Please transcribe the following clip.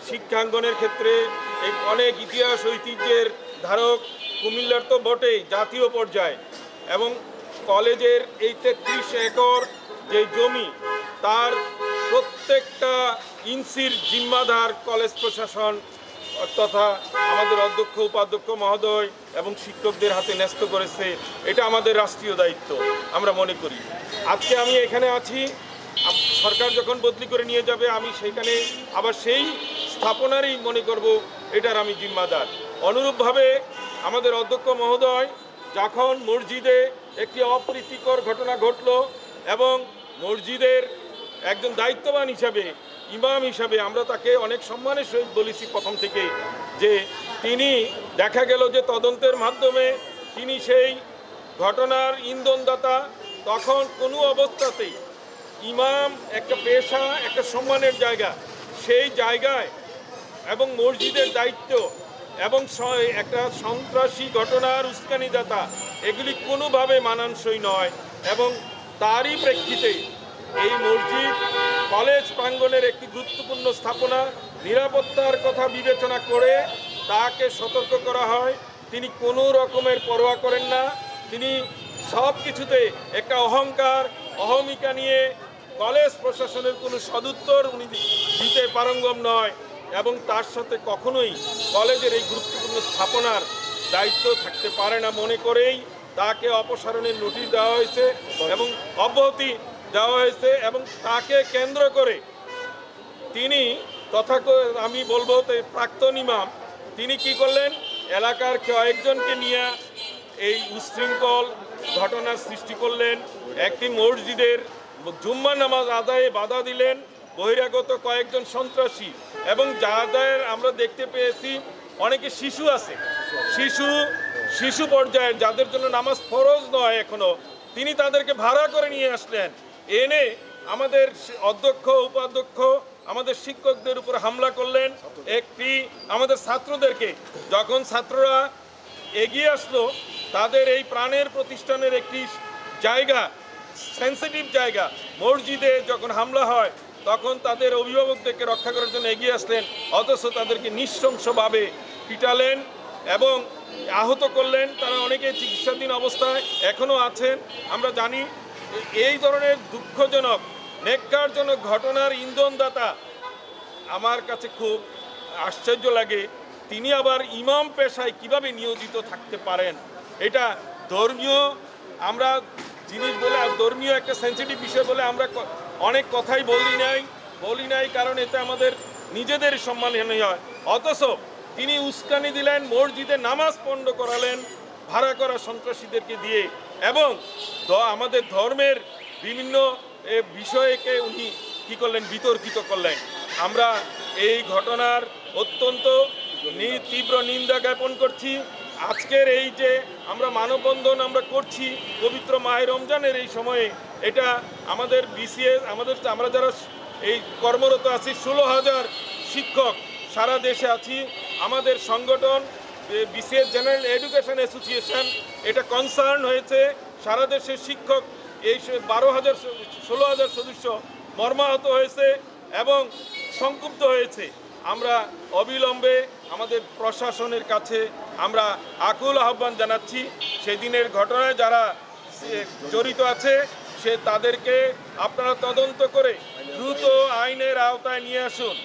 শিক্ষাঙ্গনের ক্ষেত্রে এই অনেক ইতিহাস ঐতিহ্যের ধারক কুমিল্লার তো বটেই, জাতীয় পর্যায়ে। এবং কলেজের এই 33 একর যে জমি, তার প্রত্যেকটা ইঞ্চির জিম্মাদার কলেজ প্রশাসন তথা আমাদের অধ্যক্ষ উপাধ্যক্ষ মহোদয় এবং শিক্ষকদের হাতে ন্যস্ত করেছে। এটা আমাদের রাষ্ট্রীয় দায়িত্ব আমরা মনে করি। আজকে আমি এখানে আছি, সরকার যখন বদলি করে নিয়ে যাবে আমি সেখানে আবার সেই স্থাপনারই মনে করব এটার আমি জিম্মাদার। অনুরূপভাবে আমাদের অধ্যক্ষ মহোদয় যখন মসজিদে একটি অপ্রীতিকর ঘটনা ঘটল এবং মসজিদের একজন দায়িত্ববান হিসাবে, ইমাম হিসাবে আমরা তাকে অনেক সম্মানের সহিত বলেছি প্রথম থেকে, যে তিনি দেখা গেল যে তদন্তের মাধ্যমে তিনি সেই ঘটনার ইন্ধনদাতা। তখন কোনো অবস্থাতেই ইমাম একটা পেশা, একটা সম্মানের জায়গা, সেই জায়গায় এবং মসজিদের দায়িত্ব এবং একটা সন্ত্রাসী ঘটনার উস্কানিদাতা, এগুলি কোনোভাবে মানানসই নয়। এবং তারই প্রেক্ষিতে এই মসজিদ কলেজ প্রাঙ্গণের একটি গুরুত্বপূর্ণ স্থাপনা, নিরাপত্তার কথা বিবেচনা করে তাকে সতর্ক করা হয়। তিনি কোনো রকমের পরোয়া করেন না। তিনি সব কিছুতে একটা অহংকার, অহমিকা নিয়ে কলেজ প্রশাসনের কোনো সদুত্তর উনি দিতে পারঙ্গম নয় এবং তার সাথে কখনোই কলেজের এই গুরুত্বপূর্ণ স্থাপনার দায়িত্ব থাকতে পারে না মনে করেই তাকে অপসারণের নোটিশ দেওয়া হয়েছে এবং অব্যাহতি দেওয়া হয়েছে। এবং তাকে কেন্দ্র করে তিনি আমি বলবো প্রাক্তন ইমাম, তিনি কি করলেন, এলাকার কয়েকজনকে নিয়ে এই উচ্ছৃঙ্খল ঘটনার সৃষ্টি করলেন। একটি মসজিদের জুম্মা নামাজ আদায়ে বাধা দিলেন বহিরাগত কয়েকজন সন্ত্রাসী। এবং যাদের আমরা দেখতে পেয়েছি অনেকে শিশু আছে, শিশু পর্যায়ের যাদের জন্য নামাজ ফরজ নয় এখনো, তিনি তাদেরকে ভাড়া করে নিয়ে আসলেন, এনে আমাদের অধ্যক্ষ উপাধ্যক্ষ আমাদের শিক্ষকদের উপর হামলা করলেন। একটি আমাদের ছাত্রদেরকে, যখন ছাত্ররা এগিয়ে আসলো তাদের এই প্রাণের প্রতিষ্ঠানের একটি জায়গা, সেন্সিটিভ জায়গা, মসজিদে যখন হামলা হয় তখন তাদের অভিভাবকদেরকে রক্ষা করার জন্য এগিয়ে আসলেন, অথচ তাদেরকে নৃশংসভাবে পিটালেন এবং আহত করলেন। তারা অনেকে চিকিৎসাধীন অবস্থায় এখনও আছেন। আমরা জানি এই ধরনের দুঃখজনক নেক্কারজনক ঘটনার ইন্ধনদাতা আমার কাছে খুব আশ্চর্য লাগে। তিনি আবার ইমাম পেশায় কিভাবে নিয়োজিত থাকতে পারেন? এটা ধর্মীয় আমরা জিনিস বলে, ধর্মীয় একটা সেন্সিটিভ বিষয় বলে আমরা অনেক কথাই বলি নাই কারণ এতে আমাদের নিজেদের সম্মানহানি হয়। অথচ তিনি উস্কানি দিলেন, মসজিদে নামাজ পণ্ড করালেন ভাড়া করা সন্ত্রাসীদেরকে দিয়ে এবং আমাদের ধর্মের বিভিন্ন বিষয়কে উনি কী করলেন, বিতর্কিত করলেন। আমরা এই ঘটনার অত্যন্ত তীব্র নিন্দা জ্ঞাপন করছি। আজকের এই যে আমরা মানববন্ধন আমরা করছি পবিত্র মাহে রমজানের এই সময়ে, এটা আমাদের বিসিএস আমরা যারা এই কর্মরত আছি 16,000 শিক্ষক সারা দেশে আছি। আমাদের সংগঠন বিসিএস জেনারেল এডুকেশন অ্যাসোসিয়েশন এটা কনসার্ন হয়েছে। সারা দেশের শিক্ষক এই 16,000 সদস্য মর্মাহত হয়েছে এবং সংক্ষুব্ধ হয়েছে। আমরা অবিলম্বে আমাদের প্রশাসনের কাছে আমরা আকুল আহ্বান জানাচ্ছি, সেদিনের ঘটনায় যারা জড়িত আছে তাদেরকে আপনারা তদন্ত করে দ্রুত আইনের আওতায় নিয়ে আসুন।